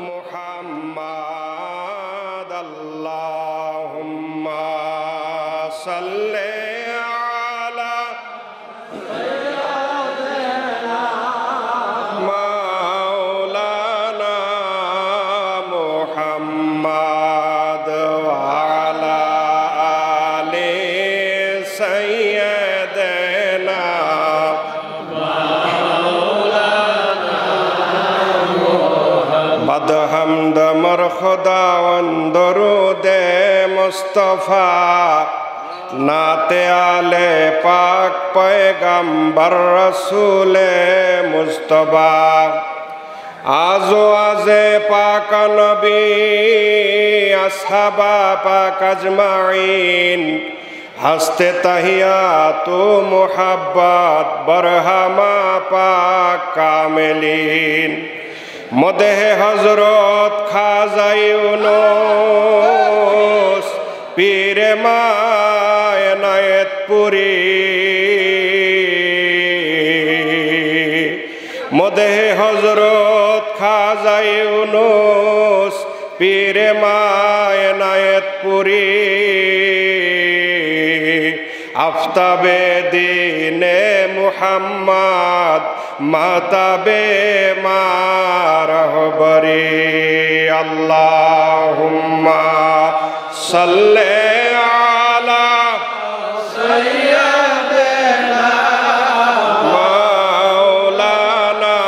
মুহাম্মাদ আল্লাহুম্মা সাল্লি আলা মাওলানা মুহাম্মাদ ওয়া আলা আলি সাইয়্যিদিনা बदहमद मरखुदा दरूद मुस्तफ़ा नाते आले पाक पैगम्बर रसूल मुस्तफ़ा आजो आजे पाक नबी असहाबा पाक अजमाइन हस्ते तहियातु मुहब्बत बरहमा पाक कामिलीन मदेह हजरत खाजा यूनुस पीर मायनायतपुरी मदेह हजरत खाजा यूनुस पीर मायनायतपुरी आफ्ताबे दीने मुहम्मद माताबे मारहबरी अल्लाहुम्मा सल्ले अला सय्यिदिना मौलाना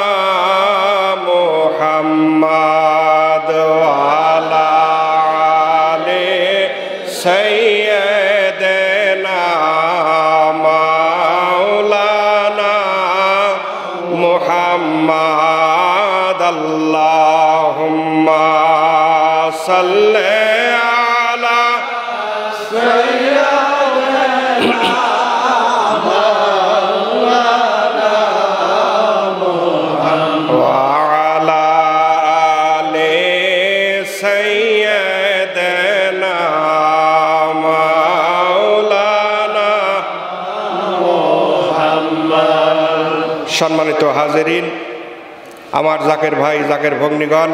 मुहम्मद वाला आले सय्यिदिना मुहम्मद अल्लाहुम्मा सल्ले अला सय्यिदिना मौलाना मुहम्मद व अला आले सय्यिदिना मौलाना मुहम्मद। सम्मानित हाजिरिन, আমার জাকের ভাই জাকের ভগ্নীগণ,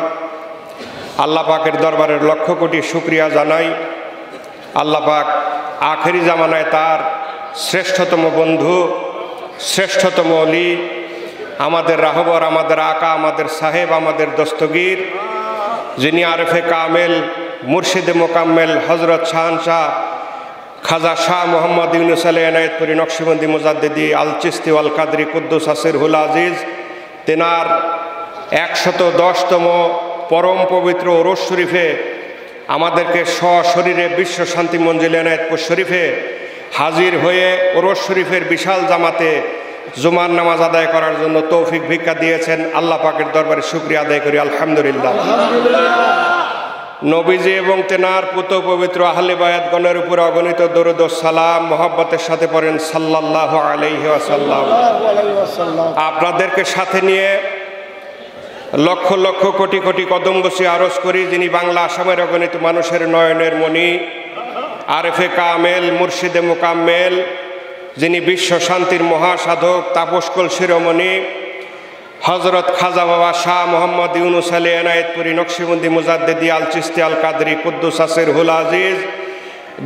আল্লাহ পাকের দরবারের লক্ষ কোটি শুকরিয়া জানাই। আল্লাহ পাক আখেরি জামানায় তার শ্রেষ্ঠতম বন্ধু, শ্রেষ্ঠতম ওলি, আমাদের রাহবর, আমাদের আকা, আমাদের সাহেব, আমাদের দস্তগীর, যিনি আরেফে কামেল মুর্শিদে মোকাম্মেল হজরত শাহনশাহ খাজা শাহ মোহাম্মদ ইউনুস আলী এনায়েতপুরি নকশবন্দি মুজাদ্দিদি আল চিশতি ওয়াল কাদরি কুদ্দুস আসিরহুল আজিজ, তেনার 110তম পরম পবিত্র ওরস শরীফে আমাদেরকে সশরীরে বিশ্ব শান্তি মঞ্জিল এনায়েতপুর শরীফে হাজির হয়ে ওরস শরীফের বিশাল জামাতে জুমার নামাজ আদায় করার জন্য তৌফিক ভিক্ষা দিয়েছেন। আল্লাহ পাকের দরবারে শুকরিয়া আদায় করি, আলহামদুলিল্লাহ। নবীজি এবং তেনার পুত পবিত্র আহলে বায়াতগণের উপর অগণিত দরুদ ও সালাম মহব্বতের সাথে পড়েন সাল্লাল্লাহু আলাইহি ওয়াসাল্লাম। আপনাদেরকে সাথে নিয়ে লক্ষ লক্ষ কোটি কোটি কদম বসে আরজ করি, যিনি বাংলা আসামের অগণিত মানুষের নয়নের মণি, আরেফে কামেল মুর্শিদে মোকাম্মেল, যিনি বিশ্ব শান্তির মহাসাধক, তাপসকল শিরোমণি হজরত খাজা বাবা শাহ মোহাম্মদ ইউনুস আলী এনায়েতপুরি নকশবন্দি মুজাদ্দিদি আল চিশতি আল কাদরি কুদ্দুস আসিরহুল আজিজ,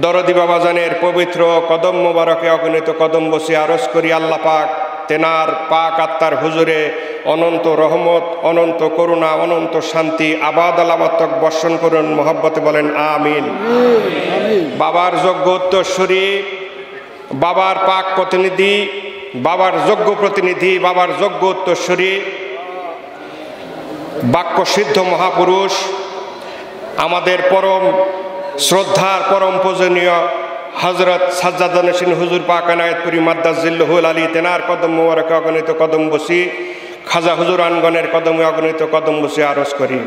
দরদি বাবাজানের পবিত্র কদম মোবারকে অগণিত কদম বসে আরজ করি, আল্লাহ পাক তেনার পাক আত্মার হুজুরে অনন্ত রহমত, অনন্ত করুণা, অনন্ত শান্তি আবাদ আলামতক বর্ষণ করুন, মহব্বতে বলেন আমিন। বাবার যোগ্য উত্তরসূরি, বাবার পাক প্রতিনিধি, বাবার যোগ্য প্রতিনিধি, বাবার যোগ্য উত্তরসূরি, বাক্য সিদ্ধ মহাপুরুষ, আমাদের পরম শ্রদ্ধার পরম পূজনীয় হজরত সাজ্জাদ নশীন হুজুর পাক এনায়েতপুরি মাদ্দাজিল্লুহুল আলী, তেনার কদম মোবারকে অগণিত কদম বসি, খাজা হুজুর আনগণের কদমে অগণিত কদম বসে আরজ করি।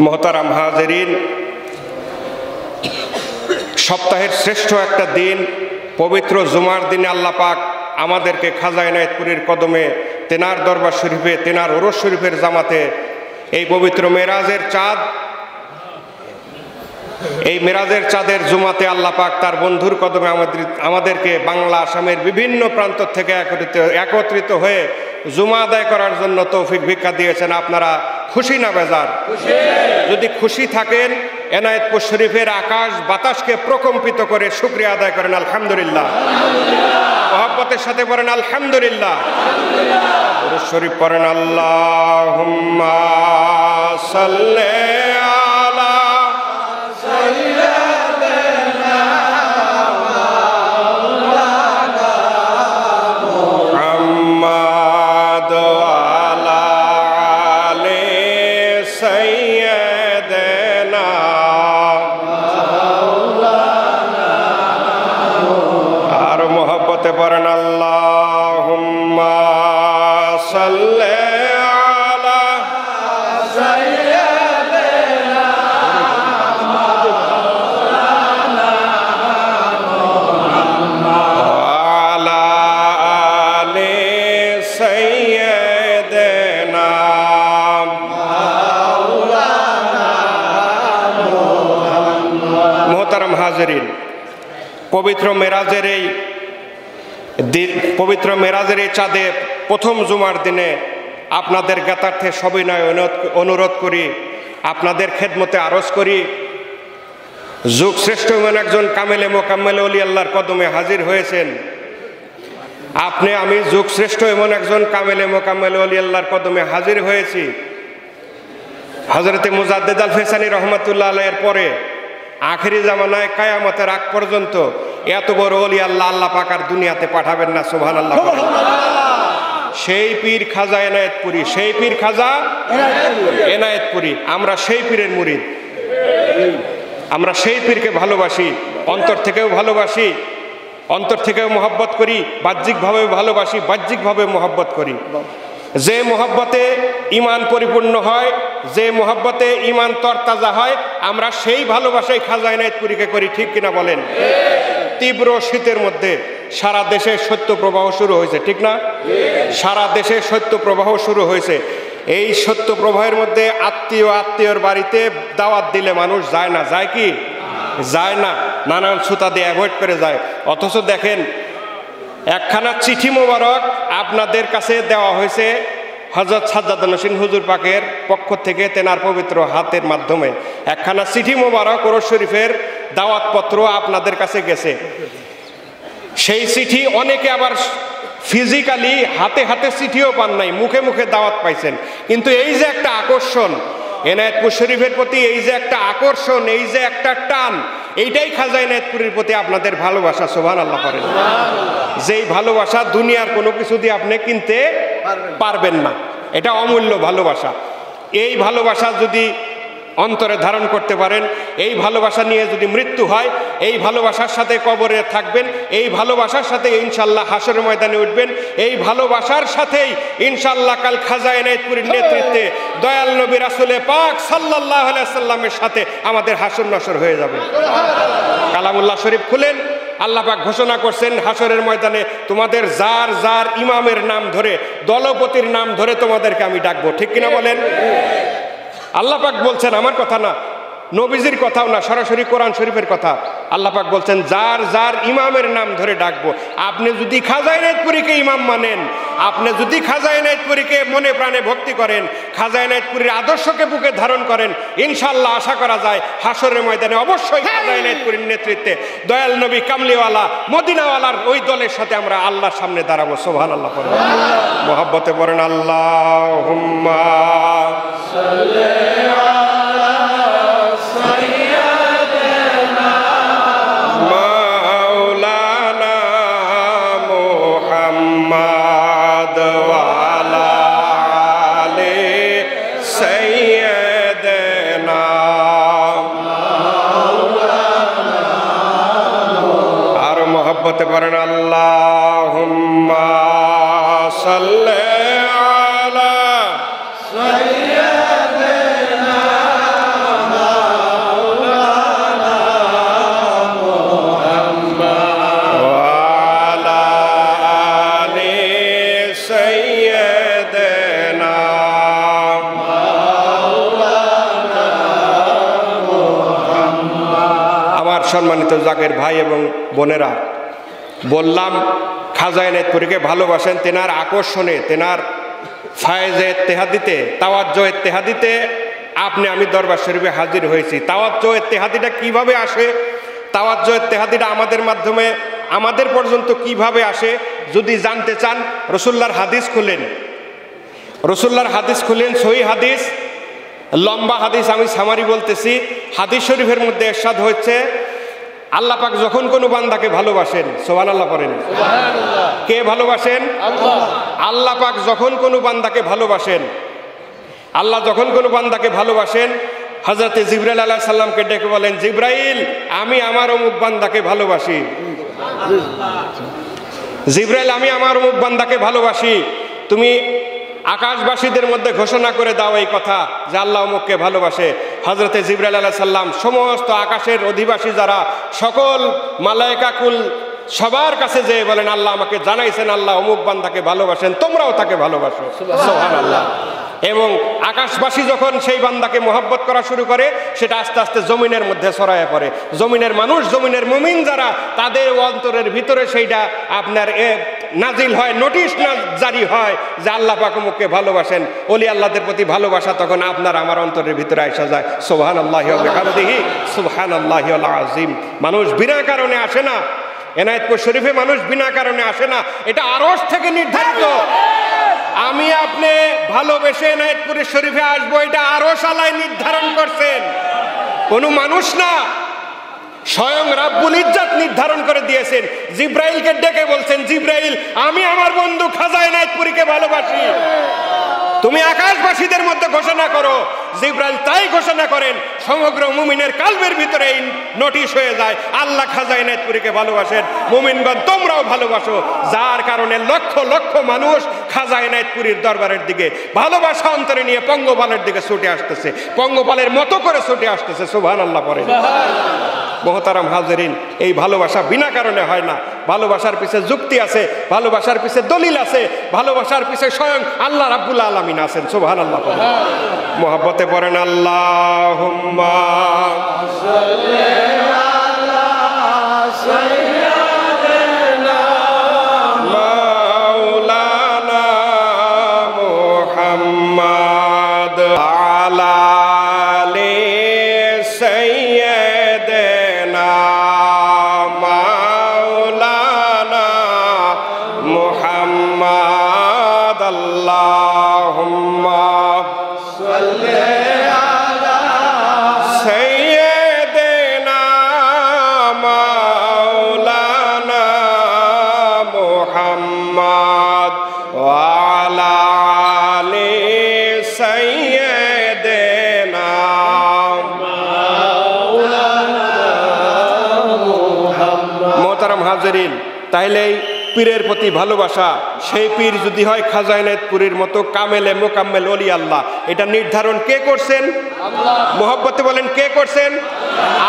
মোহতারাম হাজিরিন, সপ্তাহের শ্রেষ্ঠ একটা দিন পবিত্র জুমার দিনে আল্লাহ পাক আমাদেরকে খাজা এনায়েতপুরীর কদমে, তেনার দরবার শরীফে, তেনার ওরস শরীফের জামাতে, এই পবিত্র মেরাজের চাঁদ, এই মেরাজের চাঁদের জুমাতে আল্লাহ পাক তার বন্ধুর কদমে আমাদেরকে বাংলা আসামের বিভিন্ন প্রান্ত থেকে একত্রিত হয়ে জুমা আদায় করার জন্য তৌফিক ভিক্ষা দিয়েছেন। আপনারা খুশি না বেজার? যদি খুশি থাকেন এনায়েতপুর শরীফের আকাশ বাতাসকে প্রকম্পিত করে শুকরিয়া আদায় করেন আলহামদুলিল্লাহ। মহব্বতের সাথে পড়েন আলহামদুলিল্লাহ। দুরূদ শরীফ পড়েন আল্লাহুম্মা সাল্লি আলা সাইয়্যিদিনা মাওলানা মুহাম্মাদ ওয়া আলা আলি সাইয়্যিদিনা মাওলানা। আর মহব্বতে পড়েন আল্লাহুম্মা সাল্লি আলা সাইয়্যিদিনা মাওলানা মুহাম্মাদ ওয়া আলা আলি সাইয়্যিদিনা মাওলানা মুহাম্মাদ। মুহতারাম হাজিরিন, পবিত্র মেরাজের এই চাঁদে প্রথম জুমার দিনে আপনাদের জ্ঞাতার্থে সবিনয় অনুরোধ করি, আপনাদের খেদমতে আরজ করি, যুগ শ্রেষ্ঠ এমন একজন কামেলে মোকাম্মেলে ওলি আল্লাহর কদমে হাজির হয়েছেন। আমি যুগ শ্রেষ্ঠ এমন একজন কামেলে মোকাম্মেলে ওলি আল্লাহর কদমে হাজির হয়েছি। হযরতে মুজাদ্দিদ আল ফেসানি রহমাতুল্লাহ আলাইহির পরে আখেরি জামানায় কিয়ামতের আগ পর্যন্ত এত বড় ওলি আল্লাহ পাক আর দুনিয়াতে পাঠাবেন না। সুবহানাল্লাহ। সেই পীর খাজা এনায়েতপুরী, সেই পীর খাজা এনায়েতপুরী। আমরা সেই পীরের মুরিদ, আমরা সেই পীরকে ভালোবাসি, অন্তর থেকেও ভালোবাসি, অন্তর থেকেও মহব্বত করি, বাহ্যিকভাবে ভালোবাসি, বাহ্যিকভাবে মহব্বত করি। যে মহব্বতে ঈমান পরিপূর্ণ হয়, যে মহব্বতে ঈমান তরতাজা হয়, আমরা সেই ভালোবাসাই খাজা এনায়েতপুরীকে করি। ঠিক কিনা বলেন? তীব্র শীতের মধ্যে সারা দেশে শৈত্য প্রবাহ শুরু হয়েছে, ঠিক না? সারা দেশে শৈত্য প্রবাহ শুরু হয়েছে। এই শৈত্য প্রবাহের মধ্যে আত্মীয়র বাড়িতে দাওয়াত দিলে মানুষ যায় না, যায় কি? যায় না, নানান ছুতা দিয়ে অ্যাভয়েড করে যায়। অথচ দেখেন, একখানা চিঠি মোবারক আপনাদের কাছে দেওয়া হয়েছে হযরত সাজ্জাদ নসীন হুজুর পাকের পক্ষ থেকে, তেনার পবিত্র হাতের মাধ্যমে একখানা চিঠি মোবারক ওরস শরীফের দাওয়াতপত্র আপনাদের কাছে গেছে। সেই চিঠি অনেকে আবার ফিজিক্যালি হাতে হাতে চিঠিও পান নাই, মুখে মুখে দাওয়াত পাইছেন। কিন্তু এই যে একটা আকর্ষণ এনায়েতপুর শরীফের প্রতি, এই যে একটা আকর্ষণ, এই যে একটা টান, এইটাই খাজা এনায়েতপুরীর প্রতি আপনাদের ভালোবাসা। সুবহানাল্লাহ করেন। যেই ভালোবাসা দুনিয়ার কোনো কিছু দিয়ে আপনি কিনতে পারবেন না, এটা অমূল্য ভালোবাসা। এই ভালোবাসা যদি অন্তরে ধারণ করতে পারেন, এই ভালোবাসা নিয়ে যদি মৃত্যু হয়, এই ভালোবাসার সাথে কবরে থাকবেন, এই ভালোবাসার সাথে ইনশাল্লাহ হাশরের ময়দানে উঠবেন, এই ভালোবাসার সাথেই ইনশাল্লাহ কাল খাজা এনায়েতপুরীর নেতৃত্বে দয়াল নবী রাসূলে পাক সাল্লাল্লাহু আলাইহি ওয়াসাল্লামের সাথে আমাদের হাশর নাশর হয়ে যাবে। কালামুল্লাহ শরীফ খুলেন, আল্লাহ পাক ঘোষণা করছেন হাশরের ময়দানে তোমাদের যার যার ইমামের নাম ধরে, দলপতির নাম ধরে তোমাদেরকে আমি ডাকবো। ঠিক কিনা বলেন? আল্লাহ পাক বলছেন, আমার কথা না, নবীজির কথাও না, সরাসরি কোরআন শরীফের কথা। আল্লাহ পাক বলছেন যার যার ইমামের নাম ধরে ডাকবো। আপনি যদি খাজা এনায়েতপুরীকে ইমাম মানেন, আপনি যদি খাজা এনায়েতপুরীকে মনে প্রাণে ভক্তি করেন, খাজা এনায়েতপুরীর আদর্শকে বুকে ধারণ করেন, ইনশাআল্লাহ আশা করা যায় হাশরের ময়দানে অবশ্যই খাজা এনায়েতপুরীর নেতৃত্বে দয়াল নবী কামলিওয়ালা মদিনাওয়ালার ওই দলের সাথে আমরা আল্লাহর সামনে দাঁড়াবো। সুবহানাল্লাহ পড়েন, মহব্বতে পড়েন আল্লাহুম্মা সাল্লি আলা সাইয়্যিদিনা মাওলানা মুহাম্মাদ ওয়া আলা আলি সাইয়্যিদিনা মাওলানা। আর মহব্বতে পড়েন আল্লাহুম্মা সাল্লি আলা সাইয়্যিদিনা মাওলানা মুহাম্মাদ ওয়া আলা আলি সাইয়্যিদিনা মাওলানা মুহাম্মাদ। আমার সম্মানিত জাকের ভাই এবং বোনেরা, বললাম খাজা এনায়েতপুরীকে ভালোবাসেন, তেনার আকর্ষণে, তেনার ফায়েজে ইত্তেহাদিতে, তাওয়াজ্জুহ ইত্তেহাদিতে আপনি আমি দরবার শরীফে হাজির হয়েছি। তাওয়াজ্জুহ ইত্তেহাদিটা কিভাবে আসে, তাওয়াজ্জুহ ইত্তেহাদিটা আমাদের মাধ্যমে আমাদের পর্যন্ত কিভাবে আসে যদি জানতে চান, রাসূলুল্লাহর হাদিস খুলেন, রাসূলুল্লাহর হাদিস খুলেন, সহিহ হাদিস, লম্বা হাদিস, আমি সামারি বলতেছি। হাদিস শরীফের মধ্যে ইরশাদ হচ্ছে, আল্লাহ পাক যখন কোনো বান্দাকে ভালোবাসেন, সুবহানাল্লাহ পড়েন, কে ভালোবাসেন? আল্লাহ পাক যখন কোনো বান্দাকে ভালোবাসেন, আল্লাহ যখন কোনো বান্দাকে ভালোবাসেন, হযরতে জিবরাইল আলাইহিস সালামকে ডেকে বলেন, জিবরাইল আমি আমার অমুক বান্দাকে ভালোবাসি, জিবরাইল আমি আমার অমুক বান্দাকে ভালোবাসি, তুমি আকাশবাসীদের মধ্যে ঘোষণা করে দাও এই কথা যে আল্লাহ অমুককে ভালোবাসে। হযরতে জিবরাইল আলাইহিস সালাম সমস্ত আকাশের অধিবাসী যারা সকল মালায়েকা কুল সবার কাছে যেয়ে বলেন, আল্লাহ আমাকে জানাইছেন আল্লাহ অমুক বান্দাকে ভালোবাসেন, তোমরাও তাকে ভালোবাসো, সুবহানাল্লাহ। এবং আকাশবাসী যখন সেই বান্দাকে মহব্বত করা শুরু করে, সেটা আস্তে আস্তে জমিনের মধ্যে ছড়ায় পড়ে। জমিনের মানুষ, জমিনের মুমিন যারা, তাদের অন্তরের ভিতরে সেইটা আপনার নাজিল হয়, নোটিশ জারি হয় যে আল্লাহ পাক অমুককে ভালোবাসেন। ওলি আল্লাহদের প্রতি ভালোবাসা তখন আপনার আমার অন্তরের ভিতরে আসা যায়। সুবহানাল্লাহি ওয়া বিহামদিহি সুবহানাল্লাহিল আযীম। মানুষ বিনা কারণে আসে না, এনায়েতপুর শরীফে মানুষ বিনা কারণে আসে না, এটা আরশ থেকে নির্ধারিত। আমি আপনি ভালোবেসে এনায়েতপুরের শরীফে আসবো, এটা আরশ আল্লাহ নির্ধারণ করছেন, কোনো মানুষ না, স্বয়ং রাব্বুল ইজ্জত নির্ধারণ করে দিয়েছেন। জিবরাইলকে ডেকে বলছেন, জিবরাইল আমি আমার বন্ধু খাজা এনায়েতপুরীকে ভালোবাসি, তুমি আকাশবাসীদের মধ্যে ঘোষণা করো। জিবরাইল তাই ঘোষণা করেন, সমগ্র মুমিনের কালবের ভিতরে এই নোটিশ হয়ে যায়, আল্লাহ খাজা এনায়েতপুরীকে ভালোবাসেন, মুমিনগণ তোমরাও ভালোবাসো। যার কারণে লক্ষ লক্ষ মানুষ খাজা এনায়েতপুরীর দরবারের দিকে ভালোবাসা অন্তরে নিয়ে পঙ্গপালের দিকে ছুটে আসতেছে, পঙ্গপালের মতো করে ছুটে আসতেছে। সুবহানাল্লাহ পড়েন। মুহতারাম হাজিরিন, এই ভালোবাসা বিনা কারণে হয় না, ভালোবাসার পিছে যুক্তি আছে, ভালোবাসার পিছে দলিল আছে, ভালোবাসার পিছে স্বয়ং আল্লাহ রাব্বুল আলামিন আছেন। সুবহানাল্লাহ পড়েন, মুহাব্বতে পড়েন আল্লাহুম্মা সাল্লি আলা সাইয়্যিদিনা মাওলানা মুহাম্মদ আলা আলি সাইয়্যিদিনা মাওলানা মুহাম্মদ আল্লাহুম্মা সাল্লি আলা সাইয়্যিদিনা মাওলানা মুহাম্মদ ওয়া আলা আলি সাইয়্যিদিনা মাওলানা মুহাম্মদ। মুহতারাম হাজিরিন, তাইলে পীরের প্রতি ভালোবাসা, সেই পীর যদি হয় খাজা এনায়েতপুরীর মতো কামেলে মোকাম্মেল ওলি আল্লাহ, এটা নির্ধারণ কে করছেন? মুহাব্বতে বলেন কে করছেন?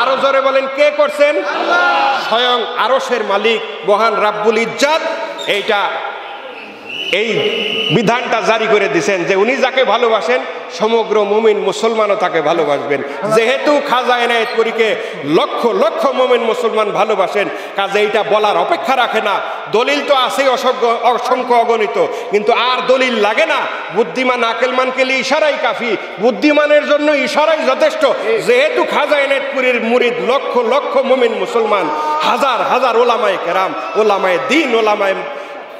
আরো জোরে বলেন কে করছেন? স্বয়ং আরশের মালিক মহান রাব্বুল ইজ্জত এইটা এই বিধানটা জারি করে দিয়েছেন যে উনি যাকে ভালোবাসেন সমগ্র মুমিন মুসলমানও তাকে ভালোবাসবেন। যেহেতু খাজা এনায়েতপুরীকে লক্ষ লক্ষ মুমিন মুসলমান ভালোবাসেন, কাজে এইটা বলার অপেক্ষা রাখে না। দলিল তো আছেই অসংখ্য অগণিত, কিন্তু আর দলিল লাগে না। বুদ্ধিমান আকেলমানকে নিয়ে ইশারাই কাফি, বুদ্ধিমানের জন্য ইশারাই যথেষ্ট। যেহেতু খাজা এনায়েতপুরীর মুরিদ লক্ষ লক্ষ মুমিন মুসলমান, হাজার হাজার ওলামায়ে কেরাম, ওলামায়ে দ্বীন, ওলামায়ে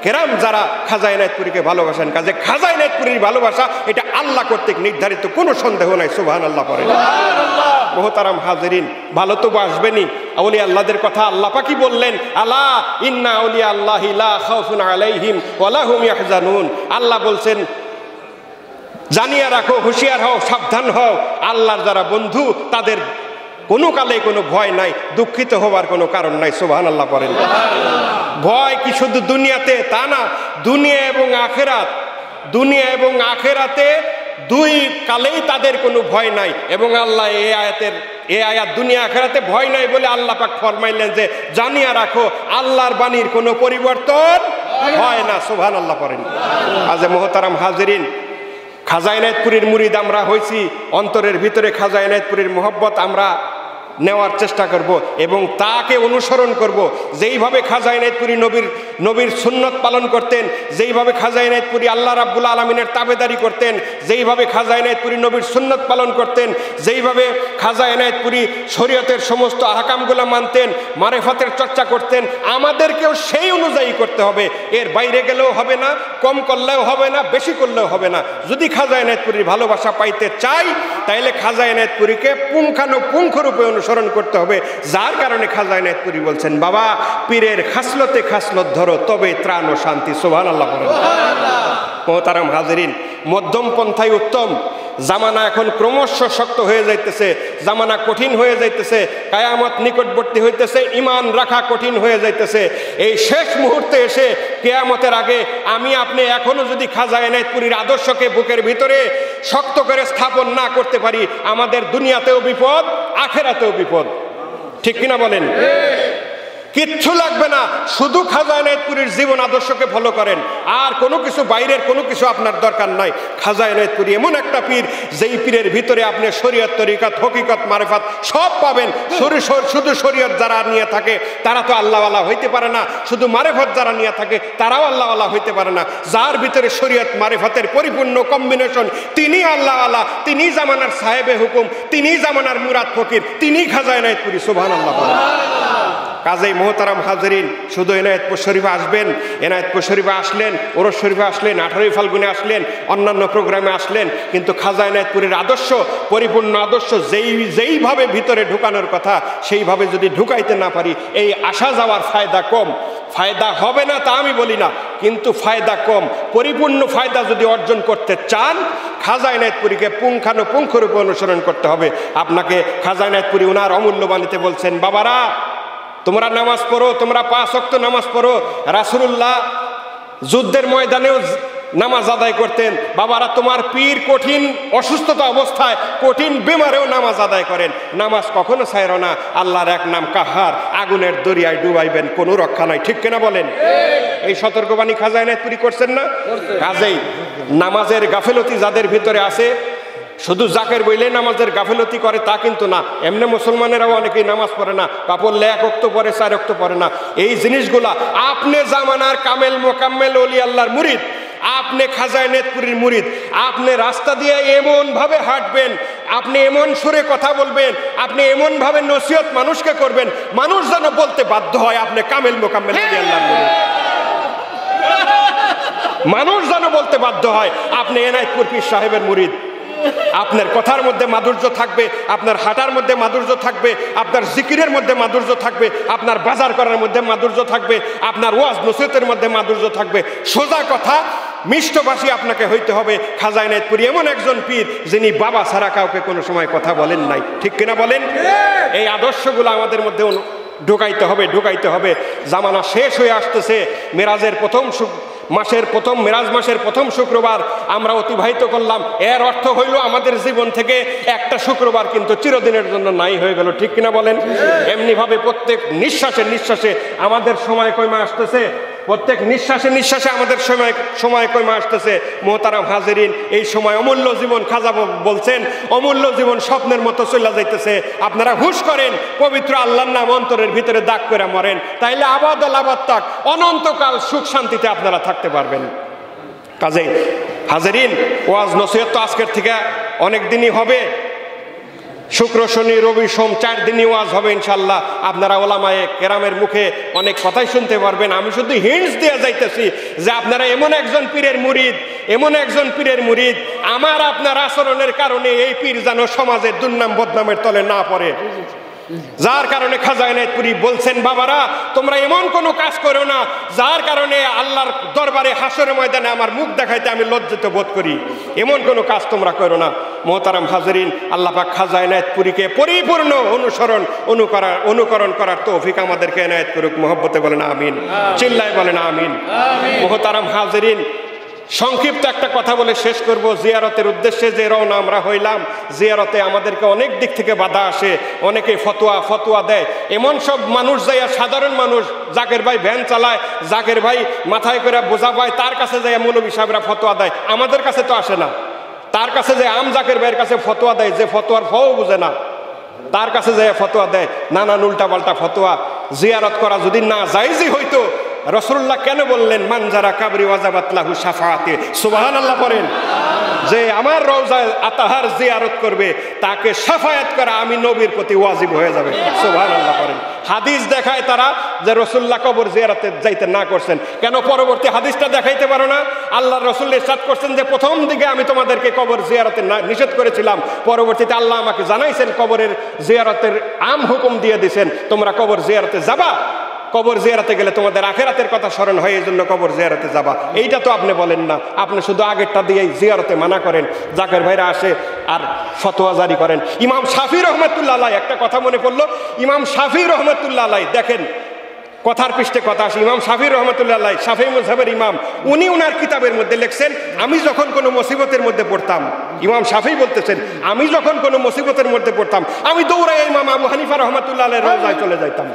কেরাম যারা খাজা এনায়েতপুরীকে ভালোবাসেন, কাজে খাজা এনায়েতপুরীর ভালোবাসা এটা আল্লাহ কর্তৃক নির্ধারিত, কোনো সন্দেহ নাই। সুবহানাল্লাহ পড়েন। মুহতারাম হাজিরিন, ভালো তো বাসবেনই। আউলিয়া আল্লাহদের কথা আল্লাহ পাকই বললেন, আলা ইন্না আউলিয়া আল্লাহি লা খাউফুন আলাইহিম ওয়া লা হুম ইয়াহজানুন। আল্লাহ বলছেন জানিয়ে রাখো, হুঁশিয়ার হও, সাবধান হও, আল্লাহর যারা বন্ধু তাদের কোনো কালে কোনো ভয় নাই, দুঃখিত হওয়ার কোনো কারণ নাই। সুবহানাল্লাহ পড়েন। ভয় কি শুধু দুনিয়াতে? তা না, দুনিয়া এবং আখেরাত, দুনিয়া এবং আখেরাতে দুই কালেই তাদের কোনো ভয় নাই। এবং আল্লাহ এই আয়াত দুনিয়া আখেরাতে ভয় নাই বলে আল্লাহ পাক ফরমাইলেন যে জানিয়ে রাখো আল্লাহর বাণীর কোনো পরিবর্তন হয় না। সুবহানাল্লাহ পড়েন। আজ মুহতারাম হাজিরিন, খাজা এনায়েতপুরীর মুরিদ আমরা হইছি, অন্তরের ভিতরে খাজা এনায়েতপুরীর মোহব্বত আমরা নেওয়ার চেষ্টা করব এবং তাকে অনুসরণ করব। যেইভাবে খাজা এনায়েতপুরী নবীর সুন্নত পালন করতেন, যেইভাবে খাজা এনায়েতপুরী আল্লাহ রাব্বুল আলামিনের তাবেদারি করতেন, যেইভাবে খাজা এনায়েতপুরী নবীর সুন্নত পালন করতেন, যেইভাবে খাজা এনায়েতপুরী শরীয়তের সমস্ত আহকামগুলো মানতেন, মারেফাতের চর্চা করতেন, আমাদেরকেও সেই অনুযায়ী করতে হবে। এর বাইরে গেলেও হবে না, কম করলেও হবে না, বেশি করলেও হবে না। যদি খাজা এনায়েতপুরীর ভালোবাসা পাইতে চাই তাইলে খাজা এনায়েতপুরীকে পুঙ্খানুপুঙ্খরূপে অনুসরণ করতে হবে। যার কারণে খাজা এনায়েতপুরী বলছেন, বাবা পীরের খাসলতে খাসলত ধরো তবে ত্রাণ ও শান্তি। সুবহানাল্লাহ। মোহতারাম হাজিরিন, মধ্যম পন্থাই উত্তম। জামানা এখন ক্রমশ শক্ত হয়ে যাইতেছে, জামানা কঠিন হয়ে যাইতেছে, কায়ামত নিকটবর্তী হইতেছে, ইমান রাখা কঠিন হয়ে যাইতেছে। এই শেষ মুহূর্তে এসে কিয়ামতের আগে আমি আপনি এখনো যদি খাজা এনায়েতপুরীর আদর্শকে বুকের ভিতরে শক্ত করে স্থাপন না করতে পারি, আমাদের দুনিয়াতেও বিপদ, আখেরাতেও বিপদ। ঠিক কিনা বলেন? কিচ্ছু লাগবে না, শুধু খাজা এনায়েতপুরীর জীবন আদর্শকে ফলো করেন, আর কোনো কিছু, বাইরের কোনো কিছু আপনার দরকার নাই। খাজা এনায়েতপুরী এমন একটা পীর, যেই পীরের ভিতরে আপনি শরীয়ত, তরিকত, হকিকত, মারিফাত সব পাবেন। শুধু শরীয়ত যারা নিয়ে থাকে তারা তো আল্লাহওয়ালা হইতে পারে না, শুধু মারিফত যারা নিয়ে থাকে তারাও আল্লাহওয়ালা হইতে পারে না। যার ভিতরে শরীয়ত মারিফতের পরিপূর্ণ কম্বিনেশন, তিনি আল্লাহওয়ালা, তিনি জামানার সাহেবে হুকুম, তিনি জামানার মুরাদ ফকির, তিনি খাজা এনায়েতপুরী। সুবহানাল্লাহ। কাজেই মোহতারাম হাজিরিন, শুধু এনায়েতপুর শরীফে আসবেন, এনায়েতপুর শরীফে আসলেন, ওরস শরীফে আসলেন, 18ই ফাল্গুনে আসলেন, অন্যান্য প্রোগ্রামে আসলেন, কিন্তু খাজা এনায়েতপুরের আদর্শ, পরিপূর্ণ আদর্শ যেইভাবে ভিতরে ঢুকানোর কথা সেইভাবে যদি ঢুকাইতে না পারি, এই আসা যাওয়ার ফায়দা কম। ফায়দা হবে না তা আমি বলি না, কিন্তু ফায়দা কম। পরিপূর্ণ ফায়দা যদি অর্জন করতে চান, খাজা এনায়েতপুরীকে পুঙ্খানুপুঙ্খরূপে অনুসরণ করতে হবে। আপনাকে খাজা এনায়েতপুরী ওনার অমূল্য বাণীতে বলছেন, বাবারা তোমরা নামাজ পড়ো, তোমরা 5 ওয়াক্ত নামাজ পড়ো। রাসূলুল্লাহ যুদ্ধের ময়দানেও নামাজ আদায় করতেন। বাবারা তোমার পীর কঠিন অসুস্থতা অবস্থায়, কঠিন বেমারেও নামাজ আদায় করেন। নামাজ কখনো ছাইরো না। আল্লাহর এক নাম কাহার, আগুনের দরিয়ায় ডুবাইবেন, কোনো রক্ষা নাই। ঠিক কিনা বলেন? এই সতর্কবাণী খাজা এনায়েতপুরী করছেন না? কাজেই নামাজের গাফেলতি যাদের ভিতরে আছে, শুধু জাকের বইলে নামাজের গাফেলতি করে তা কিন্তু না। এমনি মুসলমানেরাও অনেকেই নামাজ পড়ে না, পড়লে 1 ওয়াক্ত পড়ে, 4 ওয়াক্ত পড়ে না। এই জিনিসগুলা, আপনি জামানার কামেল মোকাম্মেল ওলি আল্লাহর মুরিদ, আপনি খাজা এনায়েতপুরীর মুরিদ, আপনি রাস্তা দিয়ে এমন ভাবে হাঁটবেন, আপনি এমন সুরে কথা বলবেন, আপনি এমন ভাবে নসিহত মানুষকে করবেন, মানুষ যেন বলতে বাধ্য হয় আপনি কামেল মোকাম্মেল ওলি আল্লাহর মুরিদ। মানুষ যেন বলতে বাধ্য হয় আপনি এনায়েতপুর পীর সাহেবের মুরিদ। আপনার কথার মধ্যে মাধুর্য থাকবে, আপনার হাঁটার মধ্যে মাধুর্য থাকবে, আপনার জিকিরের মধ্যে মাধুর্য থাকবে, আপনার বাজার করার মধ্যে মাধুর্য থাকবে, আপনার ওয়াজ নসিহতের মধ্যে মাধুর্য থাকবে। সোজা কথা, মিষ্টভাষী আপনাকে হইতে হবে। খাজা এনায়েতপুরী এমন একজন পীর যিনি বাবা ছাড়া কাউকে কোনো সময় কথা বলেন নাই। ঠিক কিনা বলেন? এই আদর্শগুলো আমাদের মধ্যে ঢুকাইতে হবে। জামানা শেষ হয়ে আসতেছে। মেরাজের মেরাজ মাসের প্রথম শুক্রবার আমরা অতিবাহিত করলাম। এর অর্থ হইল আমাদের জীবন থেকে একটা শুক্রবার কিন্তু চিরদিনের জন্য নাই হয়ে গেল। ঠিক কিনা বলেন? এমনি ভাবে প্রত্যেক নিঃশ্বাসে আমাদের সময় কমে আসতেছে, প্রত্যেক নিঃশ্বাসে আমাদের সময় কমে আসতেছে। মোহতারাম হাজিরিন, এই সময় অমূল্য জীবন, খাজা বলছেন অমূল্য জীবন স্বপ্নের মতো চলে যাইতেছে। আপনারা হুঁশ করেন, পবিত্র আল্লাহর নাম অন্তরের ভিতরে দাগ করে মরেন, তাইলে আবাদ তাক অনন্তকাল সুখ শান্তিতে আপনারা থাকতে পারবেন। কাজেই হাজিরিন, ওয়াজ নসিহত তো আজকের থেকে অনেক দিনই হবে। শুক্র, শনি, রবি, সোম 4 দিনই ওয়াজ হবে ইনশাল্লাহ। আপনারা ওলামায়ে কেরামের মুখে অনেক কথাই শুনতে পারবেন। আমি শুধু হিন্টস দিয়ে যাইতেছি যে আপনারা এমন একজন পীরের মুরিদ, আমার আপনার আচরণের কারণে এই পীর যেন সমাজের দুর্নাম বদনামের তলে না পড়ে। যার কারণে খাজা এনায়েতপুরী বলছেন, বাবারা তোমরা এমন কোনো কাজ করো না যার কারণে আল্লাহর দরবারে হাসরের ময়দানে আমার মুখ দেখাইতে আমি লজ্জিত বোধ করি। এমন কোনো কাজ তোমরা করো না। মোহতারাম হাজিরিন, আল্লাহ পাক খাজা এনায়েতপুরীকে পরিপূর্ণ অনুকরণ করার তৌফিক আমাদেরকে এনায়েত করুক। মহব্বতে বলেন আমিন, চিল্লায় বলেন আমিন। মোহতারাম হাজিরিন, সংক্ষিপ্ত একটা কথা বলে শেষ করব। জিয়ারতের উদ্দেশ্যে যে রওনা আমরা হইলাম, জিয়ারতে আমাদেরকে অনেক দিক থেকে বাধা আসে, অনেকে ফতোয়া দেয়। এমন সব মানুষ যাইয়া, সাধারণ মানুষ, জাকের ভাই ভ্যান চালায়, জাকের ভাই মাথায় করে বোঝা পায়, তার কাছে যাইয়া মৌলভী সাহেবরা ফতোয়া দেয়। আমাদের কাছে তো আসে না, তার কাছে যে জাকের ভাইয়ের কাছে ফতোয়া দেয়, যে ফতোয়ার ফও বুঝে না। তার কাছে যায় ফতোয়া দেয়, নানান উল্টা পাল্টা ফতোয়া। জিয়ারত করা যদি না জায়েজই হইতো, রাসূলুল্লাহ কেন বললেন মান যারা কাবরি ওয়াজাবাত লাহু শাফাআতি? সুবহানাল্লাহ পড়েন। যে আমার রওজায় আতাহার জিয়ারত করবে তাকে শাফায়াত করা আমি নবীর প্রতি ওয়াজিব হয়ে যাবে। সুবহানাল্লাহ পড়েন। হাদিস দেখায় তারা যে রাসূলুল্লাহ কবর জিয়ারতে যাইতে না করছেন, কেন পরবর্তী হাদিসটা দেখাইতে পারো না? আল্লাহর রাসূল ইরশাদ করছেন যে প্রথম দিকে আমি তোমাদেরকে কবর জিয়ারতে নিষেধ করেছিলাম, পরবর্তীতে আল্লাহ আমাকে জানাইছেন কবরের জিয়ারতের আম হুকুম দিয়ে দিয়েছেন, তোমরা কবর জিয়ারতে যাবা। কবর জিয়ারতে গেলে তোমাদের আখিরাতের কথা স্মরণ হয়, এই জন্য কবর জিয়ারতে যাবা। এইটা তো আপনি বলেন না, আপনি শুধু আগেরটা দিয়েই জিয়ারতে মানা করেন। জাকের ভাইরা আসে আর ফতোয়া জারি করেন। ইমাম শাফি রহমতুল্লাহ আলাইহি, একটা কথা মনে পড়লো, ইমাম শাফি রহমতুল্লাহ আলাইহি, দেখেন কথার পৃষ্ঠে কথা আসে। ইমাম শাফি রহমতুল্লাহ আলাইহি শাফি মাযহাবের ইমাম, উনি উনার কিতাবের মধ্যে লিখছেন, আমি যখন কোনো মুসিবতের মধ্যে পড়তাম, ইমাম শাফি বলতেছেন, আমি যখন কোনো মুসিবতের মধ্যে পড়তাম আমি দৌড়াই ইমাম আবু হানিফা রহমতুল্লাহ আলাইহির রওজায় চলে যাইতাম।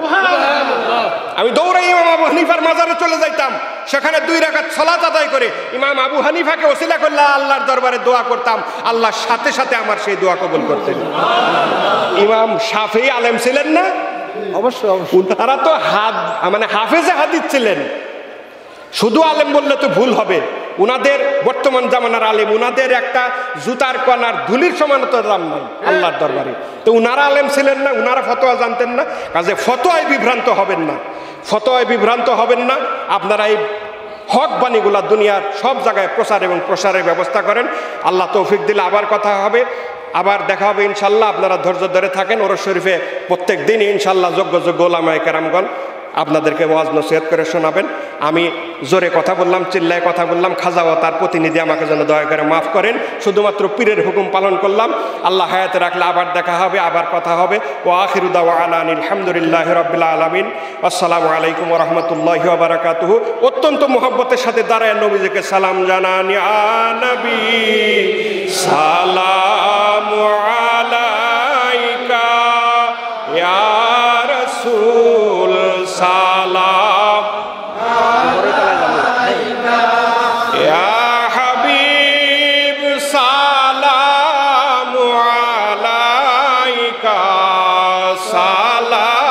আমি দৌড়াই ইমাম আবু হানিফার মাজারে চলে যাইতাম, সেখানে 2 রাকাত সালাত আদায় করে ইমাম আবু হানিফাকে ওসিলা করলে আল্লাহর দরবারে দোয়া করতাম, আল্লাহর সাথে সাথে আমার সেই দোয়া কবুল করতেন। ইমাম শাফি আলেম ছিলেন না? অবশ্যই অবশ্যই। তারা তো মানে হাফেজে হাদিস ছিলেন। শুধু আলেম বললে তো ভুল হবে। উনাদের বর্তমান জামানার আলেম, উনাদের একটা জুতার কণার ধুলির সমান তো দাম নাই আল্লাহর দরবারে। তো উনারা আলেম ছিলেন না? উনারা ফতোয়া জানতেন না? কাজে ফতোয়ায় বিভ্রান্ত হবেন না, ফতোয়ায় বিভ্রান্ত হবেন না। আপনারা এই হক বাণীগুলা দুনিয়ার সব জায়গায় প্রচার এবং প্রসারের ব্যবস্থা করেন। আল্লাহ তৌফিক দিলে আবার কথা হবে, আবার দেখা হবে ইনশাল্লাহ। আপনারা ধৈর্য ধরে থাকেন। ওরস শরীফে প্রত্যেক দিনই ইনশাল্লাহ যোগ্য যোগ্য ওলামায়ে কেরামগণ আপনাদেরকে ওয়াজ নসিহত করে শোনাবেন। আমি জোরে কথা বললাম, চিল্লায় কথা বললাম, খাজাও তার প্রতিনিধি আমাকে যেন দয়া করে মাফ করেন। শুধুমাত্র পীরের হুকুম পালন করলাম। আল্লাহ হায়াতে রাখলে আবার দেখা হবে, আবার কথা হবে। ও আখিরু দাওয়ানা আলহামদুলিল্লাহি রাব্বিল আলামিন। আসসালামু আলাইকুম ওয়া রাহমাতুল্লাহি ওয়া বারাকাতুহু। অত্যন্ত মুহাব্বতের সাথে দাঁড়ায় নবীজিকে সালাম জানান। ইয়া নবী সালামু আলাইকা, ইয়া রাসূল সালাম আলাইকা, ইয়া হাবিব সালাম আলাইকা, সালাওয়াতুল্লাহ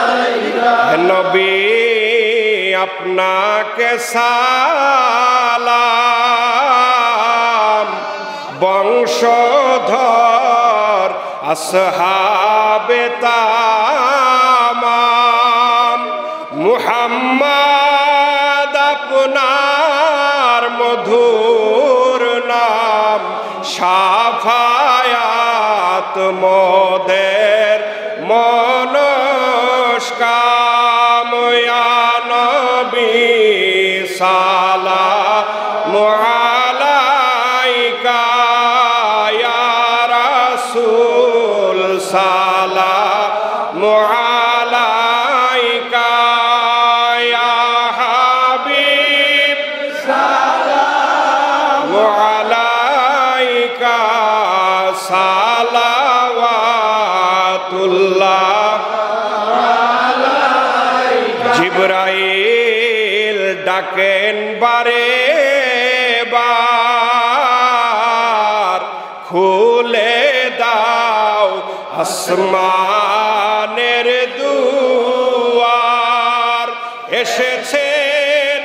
আলাইকা। নবী আপনাকে সালাম, বংশধর আসহাবে তামাম, মুহাম্মদ আপনার মধুর নাম, শাফায়াত মোদের মনস্কাম। ইয়া নবী সালামু আলাইকা, ইয়া রাসূল সালামু আলাইকা, ইয়া হাবিব সালামু আলাইকা, সালাওয়াতুল্লাহ আলাইকা। জিবরাইল ডাকেন বারে বার, খুলে দাও আসমানের দুয়ার। এসেছেন